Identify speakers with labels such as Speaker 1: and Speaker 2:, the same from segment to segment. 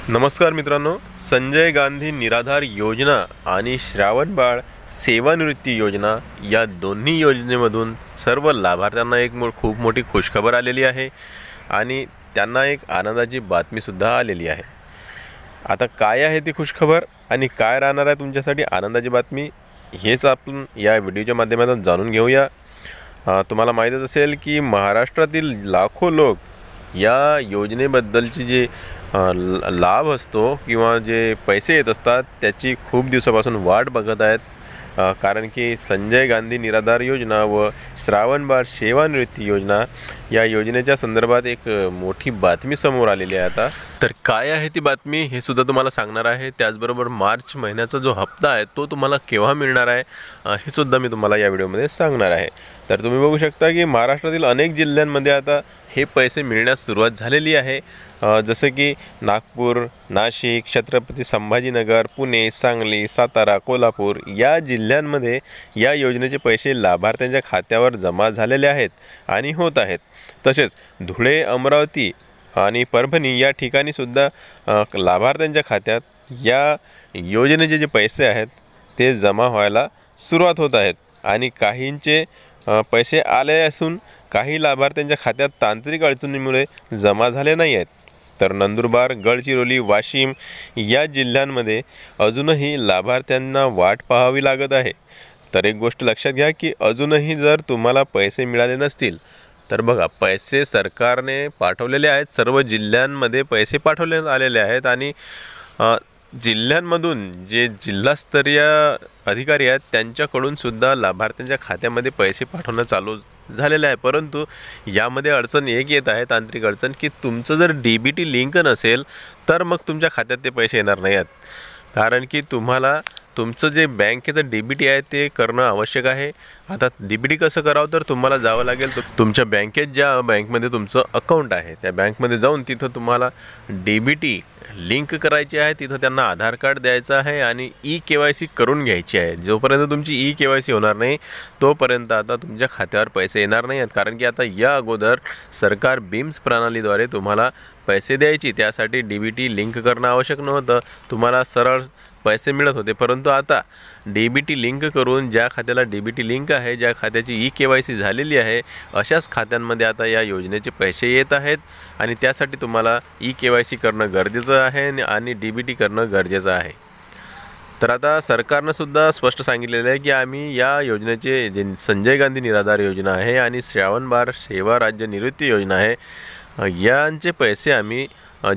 Speaker 1: नमस्कार मित्रांनो, संजय गांधी निराधार योजना आणि श्रावणबाळ सेवानिवृत्ती योजना या दोन्ही योजनेमधून सर्व लाभार्थ्यांना एक खूप मोठी खुशखबर आलेली आहे आणि त्यांना एक आनंदाची बातमीसुद्धा आलेली आहे। आता काय आहे ती खुशखबर आणि काय राहणार आहे तुमच्यासाठी आनंदाची बातमी, हेच आपण या व्हिडिओच्या माध्यमातून जाणून घेऊया। तुम्हाला माहीतच असेल की महाराष्ट्रातील लाखो लोक या योजनेबद्दलची जे लाभ असतो किंवा जे पैसे येत असतात त्याची खूप दिवसापासून वाट बघत आहेत, कारण की संजय गांधी निराधार योजना व श्रावणबाळ सेवानिवृत्ती योजना या योजनेच्या संदर्भात एक मोठी बातमी समोर आलेली आहे। आता तर काय आहे ती बातमी हे सुद्धा तुम्हाला सांगणार आहे। त्याचबरोबर मार्च महिन्याचा जो हप्ता आहे तो तुम्हाला केव्हा मिळणार आहे हे सुद्धा मी तुम्हाला या व्हिडिओमध्ये सांगणार आहे। तर तुम्ही बघू शकता की महाराष्ट्रातील अनेक जिल्ह्यांमध्ये आता हे पैसे मिळण्यास सुरुवात झालेली आहे, जसे की नागपूर, नाशिक, छत्रपती संभाजीनगर, पुणे, सांगली, सातारा, कोल्हापूर या जिल्ह्यांमध्ये या योजनेचे पैसे लाभार्थ्यांच्या खात्यावर जमा झालेले आहेत आणि होत आहेत। तसेच धुळे, अमरावती आणि परभणी या ठिकाणी सुद्धा लाभार्थ्यांच्या खात्यात या योजनेचे जे पैसे आहेत ते जमा व्हायला सुरुवात होत आहेत आणि काहींचे पैसे आले असून काही लाभार्थ्यांच्या खात्यात तांत्रिक अडचणीमुळे जमा झाले नाही आहेत। तर नंदुरबार, गडचिरोली, वाशिम या जिल्ह्यांमध्ये अजूनही लाभार्थ्यांना वाट पाहावी लागत आहे। तर एक गोष्ट लक्षात घ्या की अजूनही जर तुम्हाला पैसे मिळाले नसतील तर बघा, पैसे सरकारने पाठवलेले आहेत, सर्व जिल्ह्यांमध्ये पैसे पाठवण्यात आलेले आहेत आणि जिल्ह्यांमधून जे जिल्हास्तरीय अधिकारी आहेत त्यांच्याकडून सुद्धा लाभार्थ्यांच्या खात्यामध्ये पैसे पाठवणं चालू झालेलं आहे। परंतु यामध्ये अडचण एक येत आहे, तांत्रिक अडचण, की तुमचं जर DBT लिंक नसेल तर मग तुमच्या खात्यात ते पैसे येणार नाही आहेत, कारण की तुम्हाला तुमचं जे बँकेचं DBT आहे ते करणं आवश्यक आहे। आता DBT कसं करावं, तर तुम्हाला जावं लागेल तुमच्या बँकेत, ज्या बँकमध्ये तुमचं अकाउंट आहे त्या बँकमध्ये जाऊन तिथं तुम्हाला DBT लिंक करायची आहे, तिथं त्यांना आधार कार्ड द्यायचं आहे आणि EKYC करून घ्यायची आहे। जोपर्यंत तुमची EKYC होणार नाही तोपर्यंत आता तुमच्या खात्यावर पैसे येणार नाही आहेत, कारण की आता या अगोदर सरकार BIMS प्रणालीद्वारे तुम्हाला पैसे द्यायची, त्यासाठी DBT लिंक करणं आवश्यक नव्हतं, तुम्हाला सरळ पैसे मिळत होते। परंतु आता DBT लिंक करून, ज्या खात्याला DBT लिंक आहे, ज्या खात्याची EKYC झालेली आहे, अशाच खात्यांमध्ये आता या योजनेचे पैसे येत आहेत आणि त्यासाठी तुम्हाला EKYC करणं गरजेचं आहे आणि DBT करणं गरजेचं आहे। तर आता सरकारनं सुद्धा स्पष्ट सांगितलेलं आहे की आम्ही या योजनेचे, जे संजय गांधी निराधार योजना आहे आणि श्रावणबाळ सेवा राज्य निवृत्ती योजना आहे, यांचे पैसे आम्ही,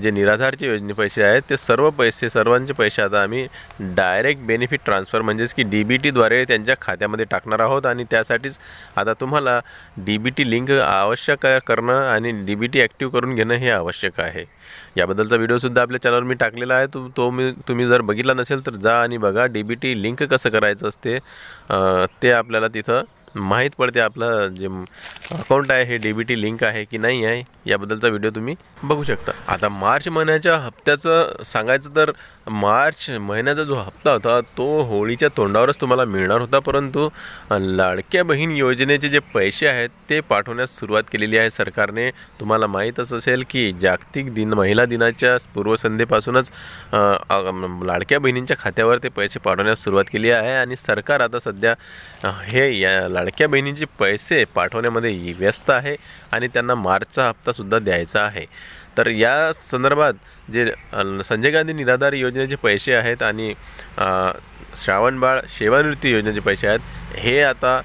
Speaker 1: जे निराधारचे योजने पैसे आहेत ते सर्वांचे पैसे आता आम्ही डायरेक्ट बेनिफिट ट्रान्सफर म्हणजेच की DBTद्वारे त्यांच्या खात्यामध्ये टाकणार आहोत आणि त्यासाठीच आता तुम्हाला DBT लिंक आवश्यक करणं आणि DBT ॲक्टिव्ह करून घेणं हे आवश्यक आहे। याबद्दलचा व्हिडिओसुद्धा आपल्या चॅनलवर मी टाकलेला आहे, तुम्ही जर बघितला नसेल तर जा आणि बघा। DBT लिंक कसं करायचं असते ते आपल्याला तिथं माहीत पडते, आपलं जे अकाउंट आहे हे DBT लिंक आहे की नाही आहे याबद्दलचा व्हिडिओ तुम्ही बघू शकता। आता मार्च महिन्याच्या हप्त्याचं सांगायचं तर मार्च महिन्याचा जो हप्ता होता तो होळीच्या तोंडावरच तुम्हाला मिळणार होता, परंतु लाडक्या बहीण योजनेचे जे पैसे आहेत ते पाठवण्यास सुरुवात केलेली आहे सरकारने। तुम्हाला माहीतच असेल की जागतिक महिला दिनाच्या पूर्वसंध्येपासूनच लाडक्या बहिणींच्या खात्यावर ते पैसे पाठवण्यास सुरुवात केली आहे आणि सरकार आता सध्या या लाडक्या बहिणींचे पैसे पाठवण्यामध्ये व्यस्त आहे आणि त्यांना मार्चचा हप्तासुद्धा द्यायचा आहे। तर या संदर्भात जे संजय गांधी निराधार योजनेचे पैसे आहेत आणि श्रावणबाळ सेवानिवृत्ती योजनेचे पैसे आहेत हे आता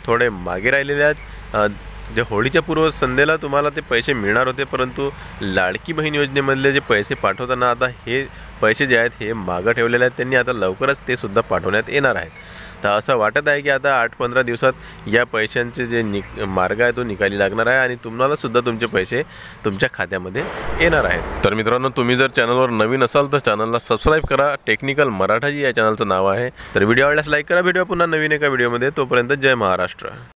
Speaker 1: थोडे मागे राहिलेले आहेत। जे होळीच्या पूर्वसंध्येला तुम्हाला ते पैसे मिळणार होते, परंतु लाडकी बहीण योजनेमधले जे पैसे पाठवताना आता हे पैसे जे आहेत हे मागं ठेवलेले आहेत, त्यांनी आता लवकरच ते सुद्धा पाठवण्यात येणार आहेत। तर असं वाटत आहे की आता 8-15 दिवसात या पैशांचे जे मार्ग आहे तो निकाली लागणार आहे आणि तुम्हालासुद्धा तुमचे पैसे तुमच्या खात्यामध्ये येणार आहेत। तर मित्रांनो, तुम्ही जर चॅनलवर नवीन असाल तर चॅनलला सबस्क्राईब करा। टेक्निकल मराठाजी या चॅनलचं नाव आहे। तर व्हिडिओ आवडल्यास लाईक करा। भेटूया पुन्हा नवीन एका व्हिडिओमध्ये, तोपर्यंत जय महाराष्ट्र।